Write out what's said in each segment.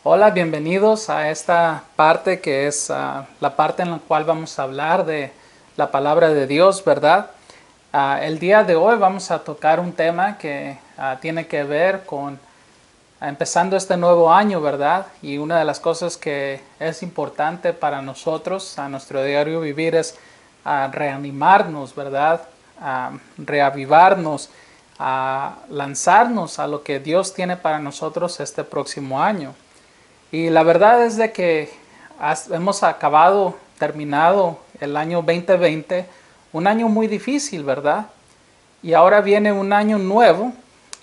Hola, bienvenidos a esta parte que es la parte en la cual vamos a hablar de la palabra de Dios, ¿verdad? El día de hoy vamos a tocar un tema que tiene que ver con empezando este nuevo año, ¿verdad? Y una de las cosas que es importante para nosotros, a nuestro diario vivir, es reanimarnos, ¿verdad? Reavivarnos, lanzarnos a lo que Dios tiene para nosotros este próximo año. Y la verdad es de que hemos terminado el año 2020, un año muy difícil, ¿verdad? Y ahora viene un año nuevo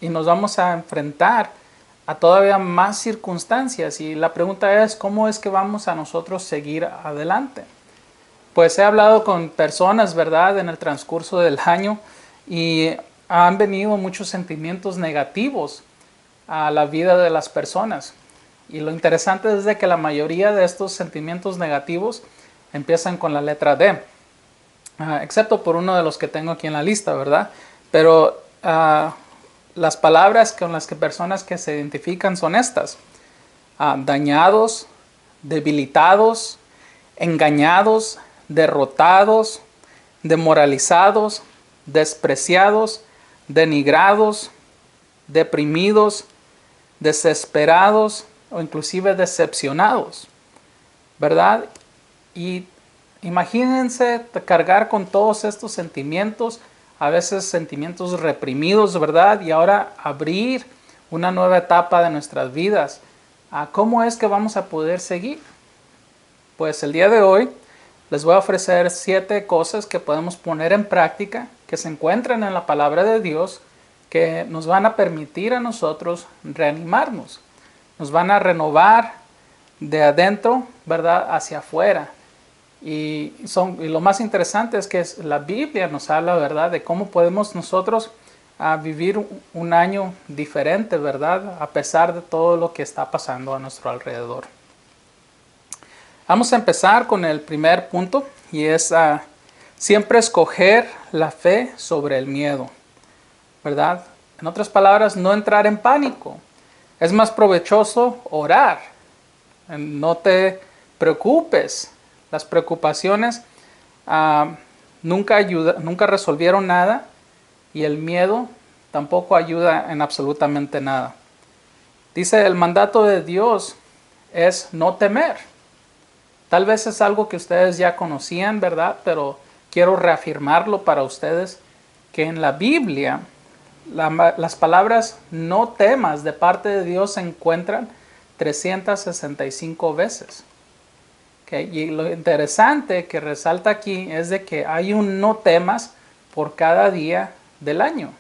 y nos vamos a enfrentar a todavía más circunstancias. Y la pregunta es, ¿cómo es que vamos a nosotros seguir adelante? Pues he hablado con personas, ¿verdad?, en el transcurso del año y han venido muchos sentimientos negativos a la vida de las personas. Y lo interesante es de que la mayoría de estos sentimientos negativos empiezan con la letra D, excepto por uno de los que tengo aquí en la lista, ¿verdad? Pero las palabras con las que personas que se identifican son estas: dañados, debilitados, engañados, derrotados, demoralizados, despreciados, denigrados, deprimidos, desesperados o inclusive decepcionados, ¿verdad? Y imagínense cargar con todos estos sentimientos, a veces sentimientos reprimidos, ¿verdad? Y ahora abrir una nueva etapa de nuestras vidas. ¿Cómo es que vamos a poder seguir? Pues el día de hoy les voy a ofrecer 7 cosas que podemos poner en práctica, que se encuentran en la palabra de Dios, que nos van a permitir a nosotros reanimarnos. Nos van a renovar de adentro, ¿verdad?, hacia afuera. Y lo más interesante es que la Biblia nos habla, ¿verdad?, de cómo podemos nosotros vivir un año diferente, ¿verdad?, a pesar de todo lo que está pasando a nuestro alrededor. Vamos a empezar con el primer punto, y es siempre escoger la fe sobre el miedo, ¿verdad? En otras palabras, no entrar en pánico. Es más provechoso orar. No te preocupes. Las preocupaciones nunca resolvieron nada, y el miedo tampoco ayuda en absolutamente nada. Dice, el mandato de Dios es no temer. Tal vez es algo que ustedes ya conocían, ¿verdad? Pero quiero reafirmarlo para ustedes, que en la Biblia las palabras no temas de parte de Dios se encuentran 365 veces. ¿Okay? Y lo interesante que resalta aquí es de que hay un no temas por cada día del año.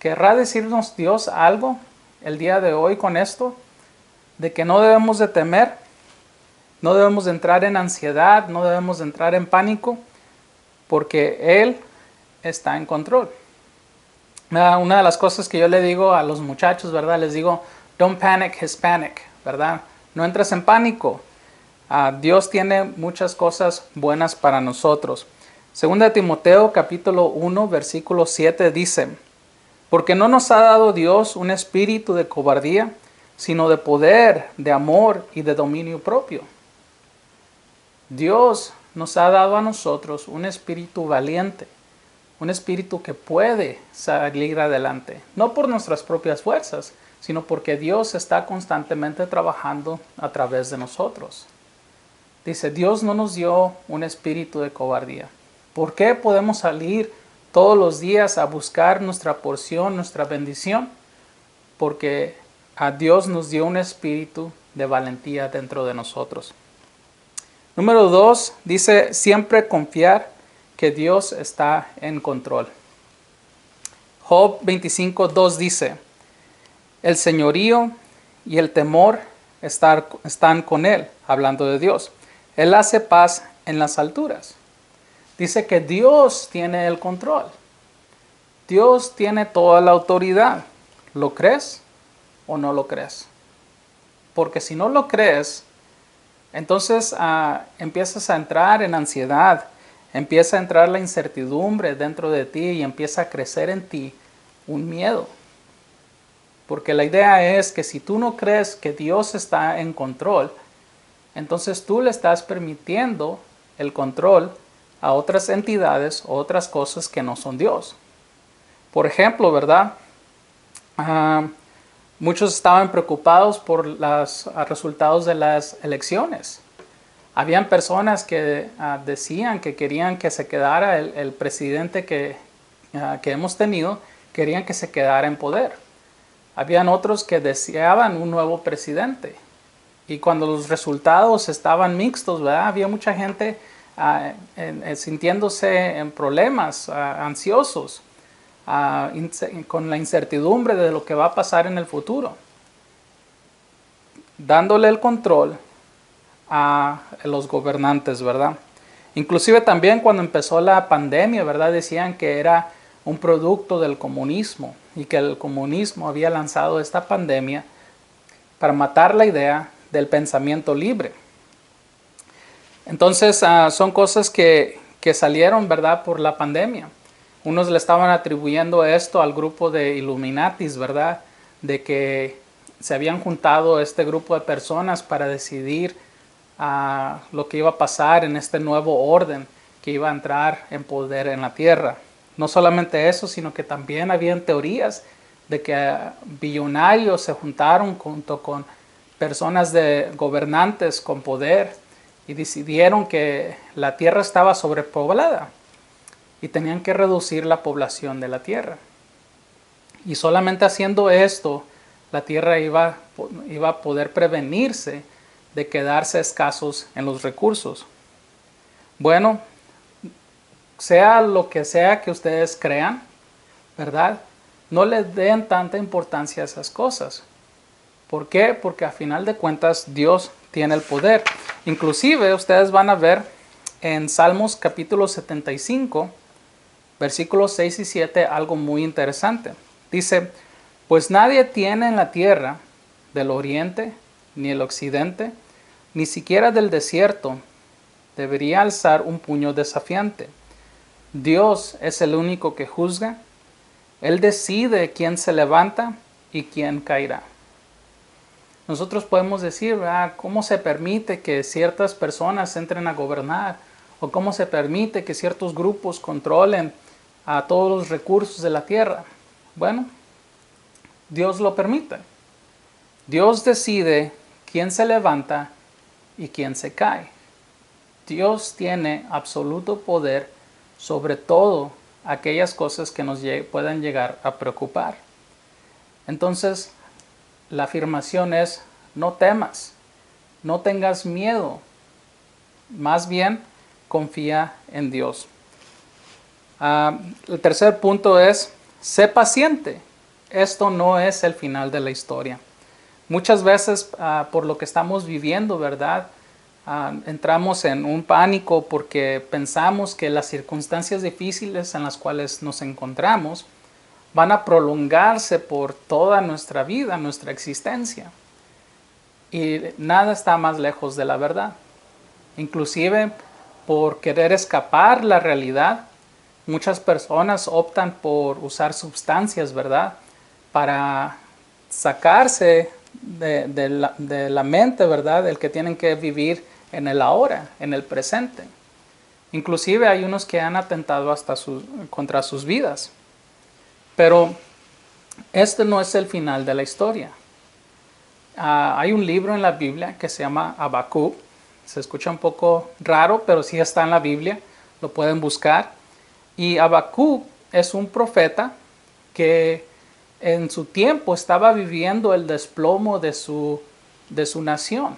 ¿Querrá decirnos Dios algo el día de hoy con esto? De que no debemos de temer, no debemos de entrar en ansiedad, no debemos de entrar en pánico, porque Él está en control. Una de las cosas que yo le digo a los muchachos, ¿verdad? Les digo, don't panic, Hispanic, ¿verdad? No entres en pánico. Dios tiene muchas cosas buenas para nosotros. Segunda de Timoteo, capítulo 1, versículo 7 dice, porque no nos ha dado Dios un espíritu de cobardía, sino de poder, de amor y de dominio propio. Dios nos ha dado a nosotros un espíritu valiente, un espíritu que puede salir adelante, no por nuestras propias fuerzas, sino porque Dios está constantemente trabajando a través de nosotros. Dice, Dios no nos dio un espíritu de cobardía. ¿Por qué podemos salir todos los días a buscar nuestra porción, nuestra bendición? Porque a Dios nos dio un espíritu de valentía dentro de nosotros. Número 2, dice, siempre confiar que Dios está en control. Job 25:2 dice, el señorío y el temor están con él, hablando de Dios. Él hace paz en las alturas. Dice que Dios tiene el control. Dios tiene toda la autoridad. ¿Lo crees o no lo crees? Porque si no lo crees, entonces empiezas a entrar en ansiedad, empieza a entrar la incertidumbre dentro de ti y empieza a crecer en ti un miedo. Porque la idea es que si tú no crees que Dios está en control, entonces tú le estás permitiendo el control a otras entidades o otras cosas que no son Dios. Por ejemplo, ¿verdad? Muchos estaban preocupados por los resultados de las elecciones. Habían personas que decían que querían que se quedara el presidente que hemos tenido, querían que se quedara en poder. Habían otros que deseaban un nuevo presidente. Y cuando los resultados estaban mixtos, ¿verdad? Había mucha gente sintiéndose en problemas, ansiosos, con la incertidumbre de lo que va a pasar en el futuro, dándole el control a los gobernantes, ¿verdad? Inclusive también cuando empezó la pandemia, ¿verdad? Decían que era un producto del comunismo y que el comunismo había lanzado esta pandemia para matar la idea del pensamiento libre. Entonces son cosas que salieron, ¿verdad? Por la pandemia. Unos le estaban atribuyendo esto al grupo de Illuminatis, ¿verdad? De que se habían juntado este grupo de personas para decidir lo que iba a pasar en este nuevo orden que iba a entrar en poder en la tierra. No solamente eso, sino que también habían teorías de que billonarios se juntaron junto con personas de gobernantes con poder y decidieron que la tierra estaba sobrepoblada y tenían que reducir la población de la tierra. Y solamente haciendo esto, la tierra iba a poder prevenirse de quedarse escasos en los recursos. Bueno, sea lo que sea que ustedes crean, ¿verdad? No le den tanta importancia a esas cosas. ¿Por qué? Porque a final de cuentas Dios tiene el poder. Inclusive ustedes van a ver en Salmos capítulo 75, versículos 6 y 7, algo muy interesante. Dice, pues nadie tiene en la tierra del oriente ni el occidente, ni siquiera del desierto, debería alzar un puño desafiante. Dios es el único que juzga. Él decide quién se levanta y quién caerá. Nosotros podemos decir, ¿verdad? ¿Cómo se permite que ciertas personas entren a gobernar? ¿O cómo se permite que ciertos grupos controlen a todos los recursos de la tierra? Bueno, Dios lo permite. Dios decide quién se levanta y quién se cae. Dios tiene absoluto poder sobre todo aquellas cosas que nos puedan llegar a preocupar. Entonces, la afirmación es, no temas, no tengas miedo, más bien confía en Dios. El tercer punto es, sé paciente. Esto no es el final de la historia. Muchas veces por lo que estamos viviendo, ¿verdad? Entramos en un pánico porque pensamos que las circunstancias difíciles en las cuales nos encontramos van a prolongarse por toda nuestra vida, nuestra existencia. Y nada está más lejos de la verdad. Inclusive por querer escapar la realidad, muchas personas optan por usar sustancias, ¿verdad? Para sacarse de la mente, ¿verdad? El que tienen que vivir en el ahora, en el presente. Inclusive hay unos que han atentado hasta contra sus vidas. Pero este no es el final de la historia. Hay un libro en la Biblia que se llama Habacuc. Se escucha un poco raro, pero sí está en la Biblia. Lo pueden buscar. Y Habacuc es un profeta que en su tiempo estaba viviendo el desplomo de su nación.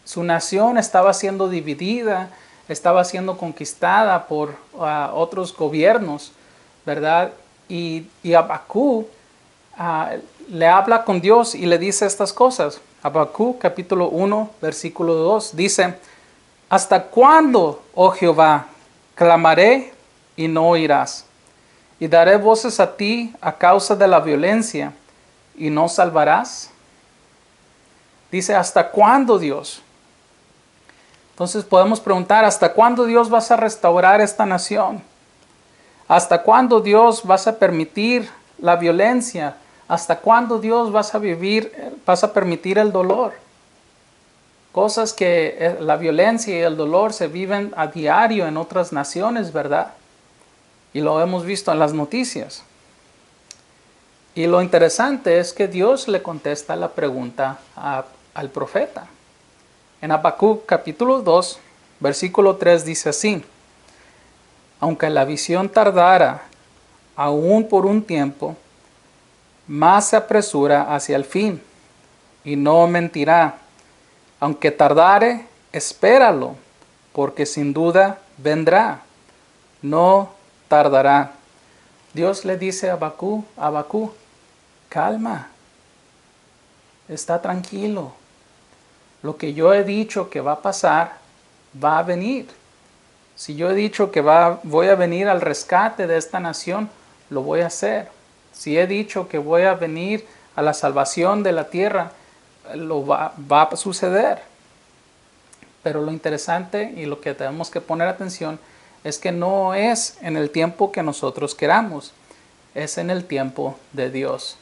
Su nación estaba siendo dividida, estaba siendo conquistada por otros gobiernos, ¿verdad? Y Habacuc le habla con Dios y le dice estas cosas. Habacuc capítulo 1, versículo 2 dice, ¿hasta cuándo, oh Jehová, clamaré y no oirás? Y daré voces a ti a causa de la violencia y no salvarás. Dice, ¿hasta cuándo, Dios? Entonces podemos preguntar, ¿hasta cuándo Dios vas a restaurar esta nación? ¿Hasta cuándo Dios vas a permitir la violencia? ¿Hasta cuándo Dios vas a permitir el dolor? Cosas que la violencia y el dolor se viven a diario en otras naciones, ¿verdad? Y lo hemos visto en las noticias. Y lo interesante es que Dios le contesta la pregunta al profeta. En Habacuc capítulo 2, versículo 3 dice así: aunque la visión tardara aún por un tiempo, más se apresura hacia el fin, y no mentirá. Aunque tardare, espéralo, porque sin duda vendrá, no tardará. Dios le dice a Habacuc, calma, está tranquilo. Lo que yo he dicho que va a pasar, va a venir. Si yo he dicho que voy a venir al rescate de esta nación, lo voy a hacer. Si he dicho que voy a venir a la salvación de la tierra, va a suceder. Pero lo interesante y lo que tenemos que poner atención es que no es en el tiempo que nosotros queramos, es en el tiempo de Dios.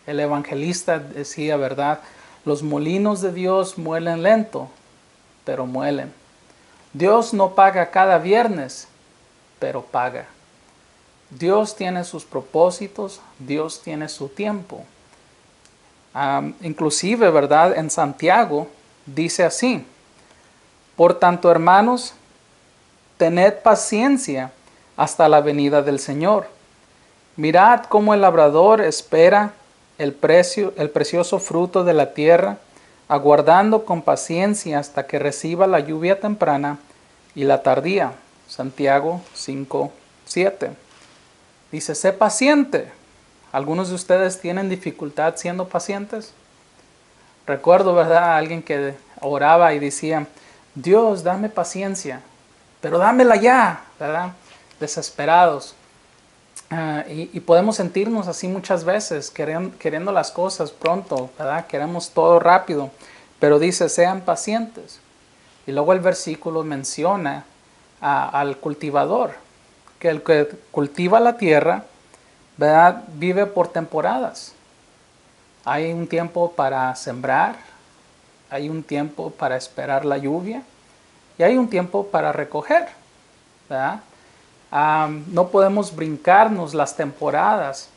El evangelista decía, ¿verdad? Los molinos de Dios muelen lento, pero muelen. Dios no paga cada viernes, pero paga. Dios tiene sus propósitos, Dios tiene su tiempo. Inclusive, ¿verdad? En Santiago dice así: por tanto, hermanos, tened paciencia hasta la venida del Señor. Mirad cómo el labrador espera el precioso fruto de la tierra, aguardando con paciencia hasta que reciba la lluvia temprana y la tardía. Santiago 5:7. Dice, sé paciente. ¿Algunos de ustedes tienen dificultad siendo pacientes? Recuerdo, ¿verdad?, a alguien que oraba y decía, Dios, dame paciencia, pero dámela ya, ¿verdad? Desesperados. Y podemos sentirnos así muchas veces, queriendo las cosas pronto, ¿verdad? Queremos todo rápido, pero dice, sean pacientes. Y luego el versículo menciona al cultivador, que el que cultiva la tierra, ¿verdad?, vive por temporadas. Hay un tiempo para sembrar, hay un tiempo para esperar la lluvia y hay un tiempo para recoger, ¿verdad? No podemos brincarnos las temporadas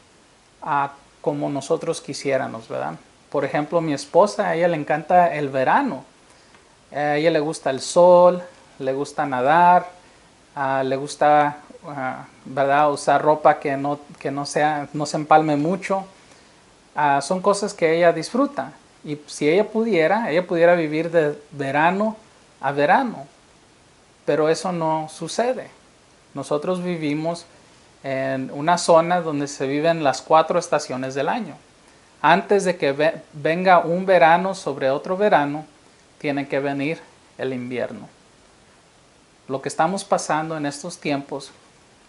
como nosotros quisiéramos, ¿verdad? Por ejemplo, mi esposa, a ella le encanta el verano. A ella le gusta el sol, le gusta nadar, le gusta, ¿verdad?, usar ropa que no se empalme mucho. Son cosas que ella disfruta. Y si ella pudiera vivir de verano a verano. Pero eso no sucede. Nosotros vivimos en una zona donde se viven las 4 estaciones del año. Antes de que venga un verano sobre otro verano, tiene que venir el invierno. Lo que estamos pasando en estos tiempos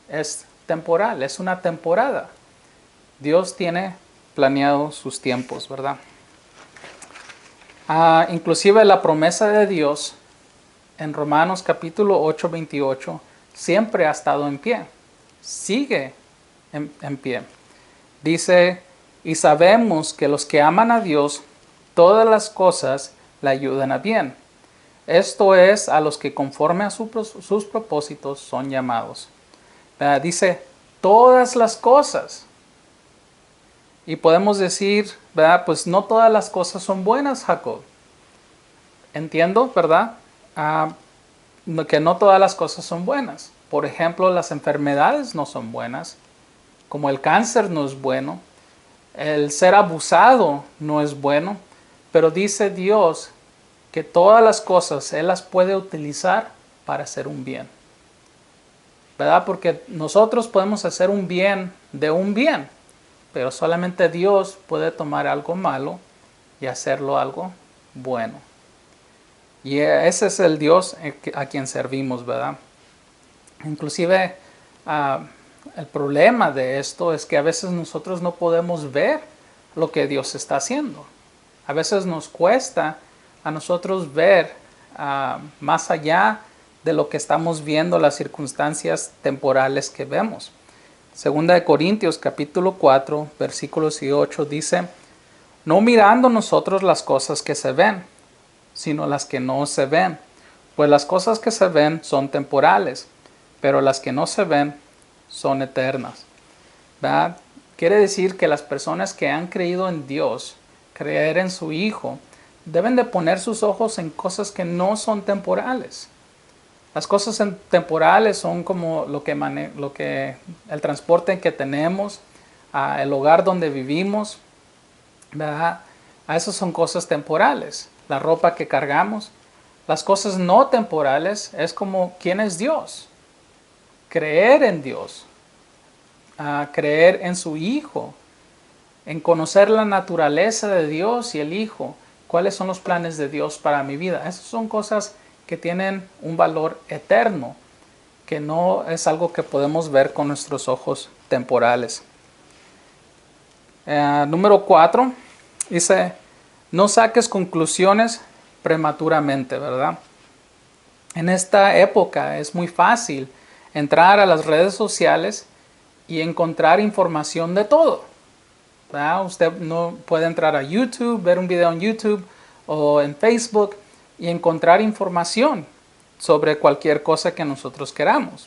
es temporal, es una temporada. Dios tiene planeado sus tiempos, ¿verdad? Inclusive la promesa de Dios en Romanos capítulo 8:28 siempre ha estado en pie, sigue en pie. Dice, y sabemos que los que aman a Dios, todas las cosas le ayudan a bien. Esto es, a los que conforme a sus propósitos son llamados. Dice, todas las cosas. Y podemos decir, ¿verdad?, pues no todas las cosas son buenas, Jacob. Entiendo, ¿verdad?, que no todas las cosas son buenas. Por ejemplo, las enfermedades no son buenas, como el cáncer no es bueno, el ser abusado no es bueno, pero dice Dios que todas las cosas Él las puede utilizar para hacer un bien, ¿verdad? Porque nosotros podemos hacer un bien de un bien, pero solamente Dios puede tomar algo malo y hacerlo algo bueno. Y ese es el Dios a quien servimos, ¿verdad? Inclusive el problema de esto es que a veces nosotros no podemos ver lo que Dios está haciendo. A veces nos cuesta a nosotros ver más allá de lo que estamos viendo, las circunstancias temporales que vemos. Segunda de Corintios capítulo 4, versículos 8 dice, no mirando nosotros las cosas que se ven, sino las que no se ven. Pues las cosas que se ven son temporales, pero las que no se ven son eternas. ¿Verdad? Quiere decir que las personas que han creído en Dios, creer en su Hijo, deben de poner sus ojos en cosas que no son temporales. Las cosas temporales son como el transporte que tenemos, el hogar donde vivimos, ¿verdad? Esas son cosas temporales. La ropa que cargamos. Las cosas no temporales es como quién es Dios. Creer en Dios. Creer en su Hijo. En conocer la naturaleza de Dios y el Hijo. ¿Cuáles son los planes de Dios para mi vida? Esas son cosas que tienen un valor eterno, que no es algo que podemos ver con nuestros ojos temporales. Número 4, dice, no saques conclusiones prematuramente, ¿verdad? En esta época es muy fácil entrar a las redes sociales y encontrar información de todo, ¿verdad? Usted no puede entrar a YouTube, ver un video en YouTube o en Facebook y encontrar información sobre cualquier cosa que nosotros queramos.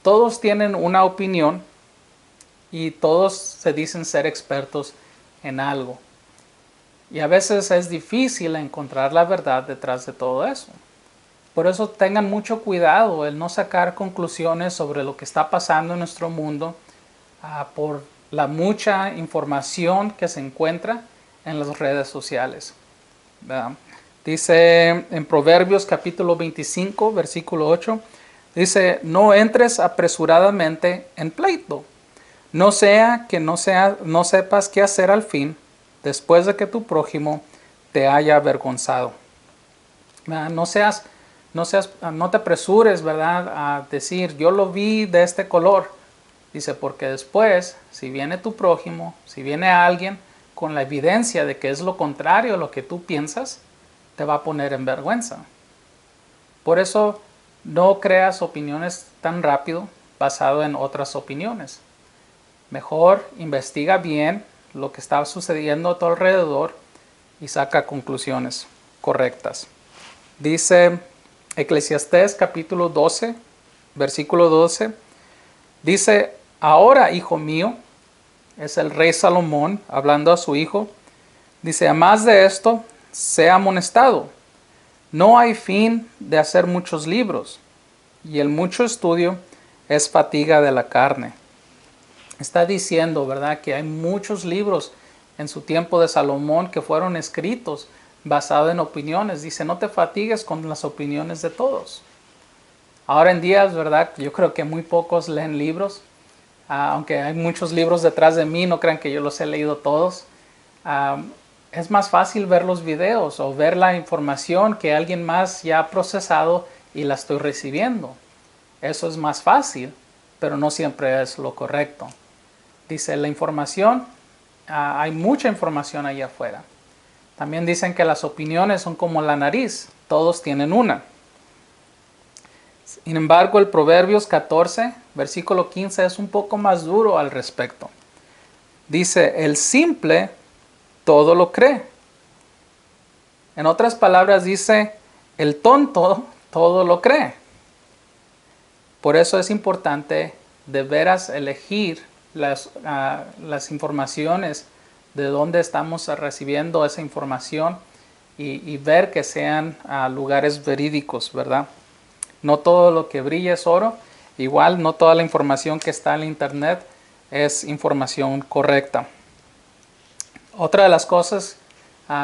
Todos tienen una opinión y todos se dicen ser expertos en algo. Y a veces es difícil encontrar la verdad detrás de todo eso. Por eso tengan mucho cuidado el no sacar conclusiones sobre lo que está pasando en nuestro mundo por la mucha información que se encuentra en las redes sociales, ¿verdad? Dice en Proverbios capítulo 25, versículo 8, dice, no entres apresuradamente en pleito, no sea que no sepas qué hacer al fin, después de que tu prójimo te haya avergonzado. No te apresures, ¿verdad?, a decir, yo lo vi de este color. Dice, porque después, si viene tu prójimo, si viene alguien con la evidencia de que es lo contrario a lo que tú piensas, te va a poner en vergüenza. Por eso no creas opiniones tan rápido basado en otras opiniones. Mejor investiga bien lo que está sucediendo a tu alrededor y saca conclusiones correctas. Dice Eclesiastés capítulo 12, versículo 12, dice, ahora, hijo mío, es el rey Salomón hablando a su hijo, dice, además de esto, sea amonestado. No hay fin de hacer muchos libros, y el mucho estudio es fatiga de la carne. Está diciendo, ¿verdad?, que hay muchos libros en su tiempo de Salomón que fueron escritos basados en opiniones. Dice, no te fatigues con las opiniones de todos. Ahora en día, ¿verdad?, yo creo que muy pocos leen libros. Aunque hay muchos libros detrás de mí, no crean que yo los he leído todos. Es más fácil ver los videos o ver la información que alguien más ya ha procesado y la estoy recibiendo. Eso es más fácil, pero no siempre es lo correcto. Dice, la información, hay mucha información allá afuera. También dicen que las opiniones son como la nariz, todos tienen una. Sin embargo, el Proverbios 14, versículo 15 es un poco más duro al respecto. Dice, el simple todo lo cree. En otras palabras dice, el tonto todo lo cree. Por eso es importante de veras elegir las informaciones de dónde estamos recibiendo esa información y ver que sean lugares verídicos, ¿verdad? No todo lo que brilla es oro. Igual no toda la información que está en internet es información correcta. Otra de las cosas,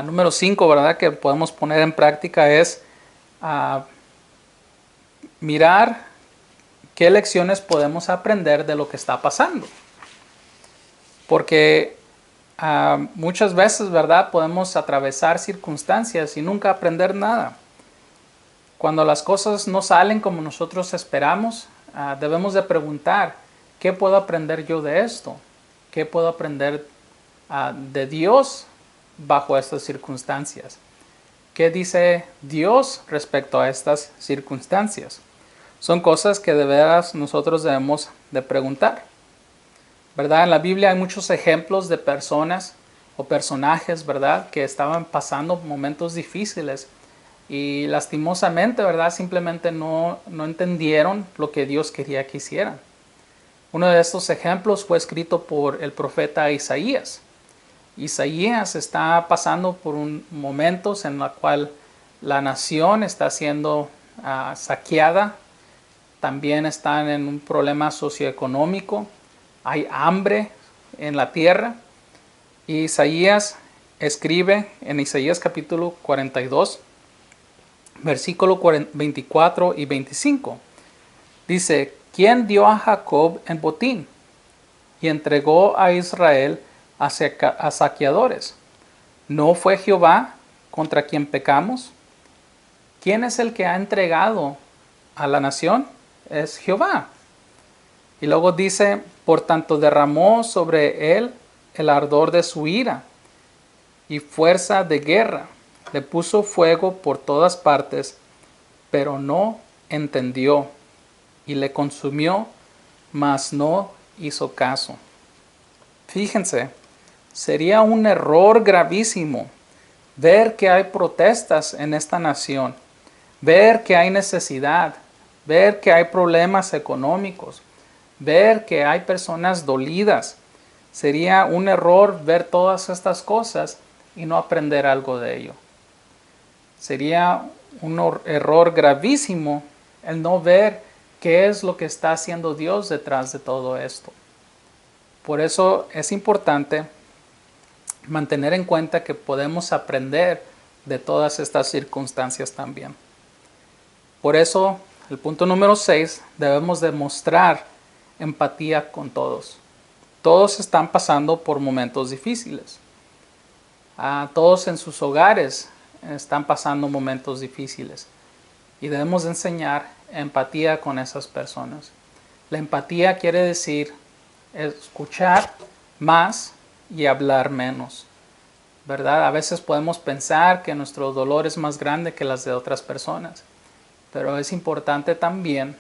número 5, ¿verdad?, que podemos poner en práctica es mirar qué lecciones podemos aprender de lo que está pasando. Porque muchas veces, ¿verdad?, podemos atravesar circunstancias y nunca aprender nada. Cuando las cosas no salen como nosotros esperamos, debemos de preguntar, ¿qué puedo aprender yo de esto? ¿Qué puedo aprender de Dios bajo estas circunstancias? ¿Qué dice Dios respecto a estas circunstancias? Son cosas que de veras nosotros debemos de preguntar. ¿verdad? En la Biblia hay muchos ejemplos de personas o personajes, ¿verdad?, que estaban pasando momentos difíciles y lastimosamente, ¿verdad?, simplemente no entendieron lo que Dios quería que hicieran. Uno de estos ejemplos fue escrito por el profeta Isaías. Isaías está pasando por momentos en los cuales la nación está siendo saqueada, también están en un problema socioeconómico, hay hambre en la tierra. Y Isaías escribe en Isaías capítulo 42, versículo 24 y 25. Dice, ¿quién dio a Jacob en botín y entregó a Israel a saqueadores? ¿No fue Jehová contra quien pecamos? ¿Quién es el que ha entregado a la nación? Es Jehová. Y luego dice, por tanto derramó sobre él el ardor de su ira y fuerza de guerra. Le puso fuego por todas partes, pero no entendió. Y le consumió, mas no hizo caso. Fíjense, sería un error gravísimo ver que hay protestas en esta nación, ver que hay necesidad, ver que hay problemas económicos, ver que hay personas dolidas. Sería un error ver todas estas cosas y no aprender algo de ello. Sería un error gravísimo el no ver qué es lo que está haciendo Dios detrás de todo esto. Por eso es importante mantener en cuenta que podemos aprender de todas estas circunstancias también. Por eso, el punto número 6, debemos demostrar empatía con todos. Todos están pasando por momentos difíciles. Todos en sus hogares están pasando momentos difíciles. Y debemos enseñar empatía con esas personas. La empatía quiere decir escuchar más y hablar menos, ¿verdad? A veces podemos pensar que nuestro dolor es más grande que las de otras personas, pero es importante también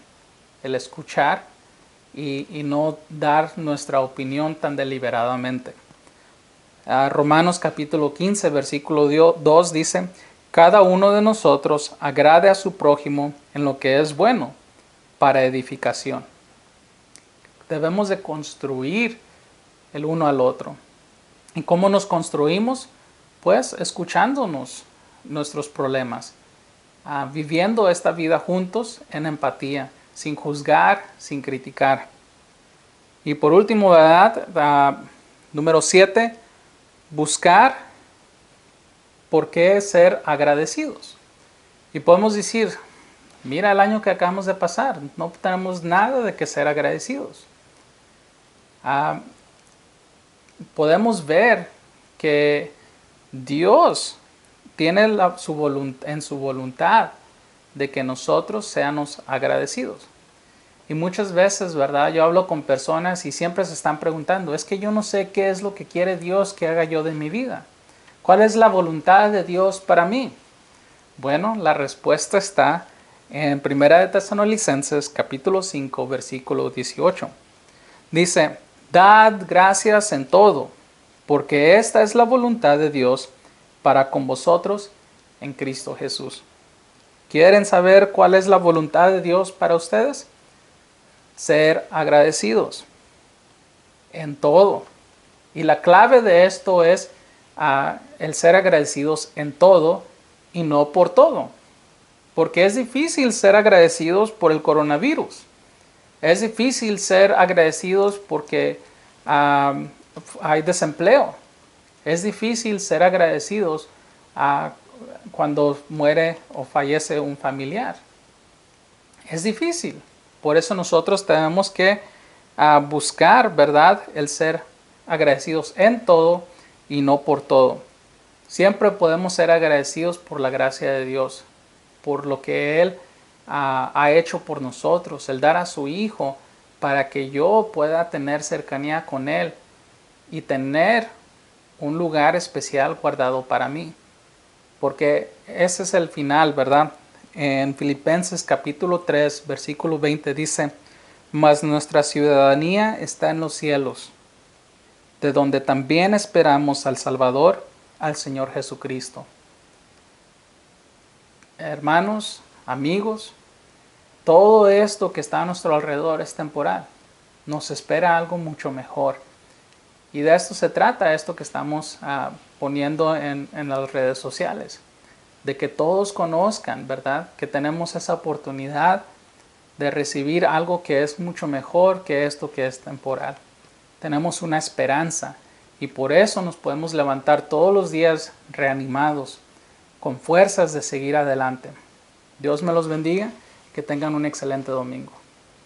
el escuchar y no dar nuestra opinión tan deliberadamente. Romanos capítulo 15, versículo 2 dice, cada uno de nosotros agrade a su prójimo en lo que es bueno para edificación. Debemos de construir el uno al otro. ¿Y cómo nos construimos? Pues escuchándonos nuestros problemas, viviendo esta vida juntos en empatía, sin juzgar, sin criticar. Y por último, ¿verdad? Número 7, buscar por qué ser agradecidos. Y podemos decir, mira el año que acabamos de pasar, no tenemos nada de que ser agradecidos. Podemos ver que Dios tiene en su voluntad de que nosotros seamos agradecidos. Y muchas veces, ¿verdad? Yo hablo con personas y siempre se están preguntando, es que yo no sé qué es lo que quiere Dios que haga yo de mi vida. ¿Cuál es la voluntad de Dios para mí? Bueno, la respuesta está en 1 de Tesalonicenses capítulo 5, versículo 18. Dice, dad gracias en todo, porque esta es la voluntad de Dios para con vosotros en Cristo Jesús. ¿Quieren saber cuál es la voluntad de Dios para ustedes? Ser agradecidos en todo. Y la clave de esto es el ser agradecidos en todo y no por todo. Porque es difícil ser agradecidos por el coronavirus. Es difícil ser agradecidos porque hay desempleo. Es difícil ser agradecidos cuando muere o fallece un familiar. Es difícil. Por eso nosotros tenemos que buscar, ¿verdad?, el ser agradecidos en todo y no por todo. Siempre podemos ser agradecidos por la gracia de Dios, por lo que Él ha hecho por nosotros, el dar a su Hijo para que yo pueda tener cercanía con Él y tener un lugar especial guardado para mí. Porque ese es el final, ¿verdad? En Filipenses capítulo 3, versículo 20 dice, mas nuestra ciudadanía está en los cielos, de donde también esperamos al Salvador, al Señor Jesucristo. Hermanos, amigos, todo esto que está a nuestro alrededor es temporal. Nos espera algo mucho mejor. Y de esto se trata, esto que estamos poniendo en las redes sociales. De que todos conozcan, ¿verdad? Que tenemos esa oportunidad de recibir algo que es mucho mejor que esto que es temporal. Tenemos una esperanza y por eso nos podemos levantar todos los días reanimados, con fuerzas de seguir adelante. Dios me los bendiga, que tengan un excelente domingo.